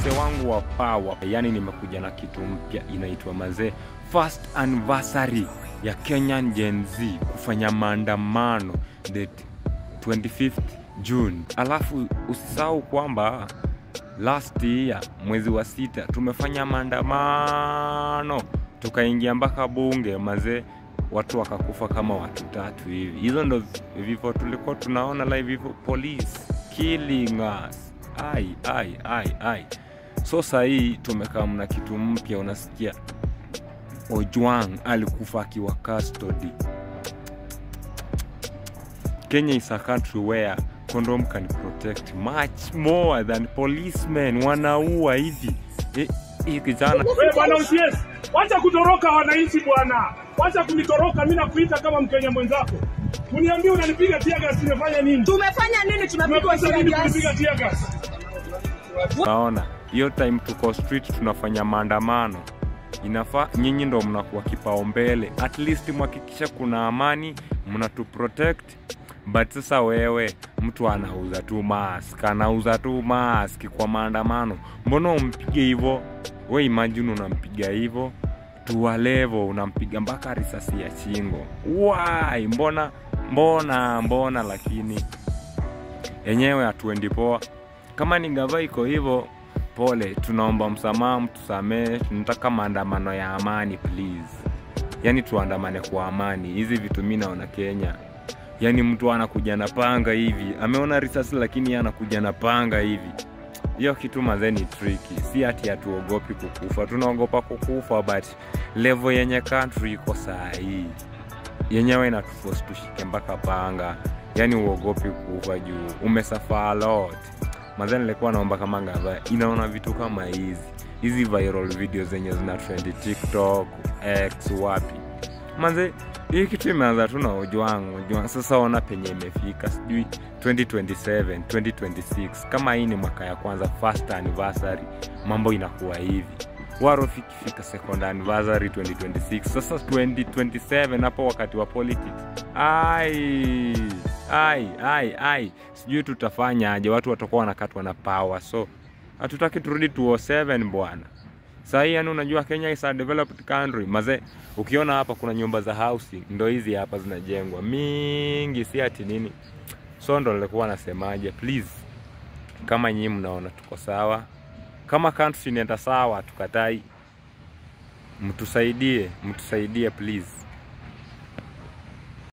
wase wangu wa power, yani nimekuja na kitu mpya inaitwa mazee first anniversary ya Kenyan Gen Z kufanya maandamano the 25th June. Alafu usisahau kwamba last year mwezi wa 6 tumefanya maandamano tukaingia mpaka bunge mazee, watu wakakufa kama watu 3 hivi. Hizo ndo vifo tulikuwa tunaona live, hivyo police killing us. Ai. So sahi tumekaa mna kitu mpya, unasikia Ojwang alikufa akiwa custody. Kenya is a country where condom can protect much more than policemen. Wanaua hivi. Kijana. Wewe bwana usies. Wacha kutoroka wananchi bwana. Wacha kunitoroka, mimi nakuita kama Mkenya mwenzako. Uniambie unanipiga tear gas, nimefanya nini? Tumefanya nini? Tunapigwa tear gas. Naona hiyo time tuko street tunafanya maandamano, inafaa nyinyi ndo mnakuwa kipaumbele, at least mhakikisha kuna amani, mnatu protect. But sasa wewe mtu anauza tu mask kwa maandamano, mbona umpige hivyo? Wewe imagine unampiga hivyo tu level, unampiga mpaka risasi ya shingo. Why? Mbona lakini yenyewe hatuendi poa. Kama ni gava iko hivyo, pole, tunaomba msamaha, mtusamee, tunataka maandamano ya amani please. Yani tuandamane kwa amani. Hizi vitu mimi naona Kenya, yani mtu anakuja na panga hivi, ameona risasi lakini anakuja na panga hivi. Hiyo kitu mazeni tricky. Si ati hatuogopi kukufa, tunaogopa kukufa, but level yenye country iko sahi, yenyewe inatuforce tushike mpaka panga. Yani uogopi kukufa juu umesafa a lot. Mazeni nilikuwa naomba kama gava inaona vitu kama hizi viral videos zenye zina trend TikTok, X, wapi. Manze hii kitu imeanza tu na Ojwang. Sasa ona penye imefika, sijui 2027, 2026. Kama hii ni mwaka ya kwanza first anniversary, mambo inakuwa hivi. Waro fikifika second anniversary 2026. Sasa 2027 hapo wakati wa politics. Sijui tutafanya aje, watu watakuwa wanakatwa na power. So hatutaki turudi 2007 bwana. Sasa yani unajua Kenya is a developed country. Maze ukiona hapa kuna nyumba za housing, ndo hizi hapa zinajengwa mingi, si ati nini. So ndo nilikuwa nasemaje, please, kama nyinyi mnaona tuko sawa, kama country inaenda sawa, tukatai, mtusaidie please.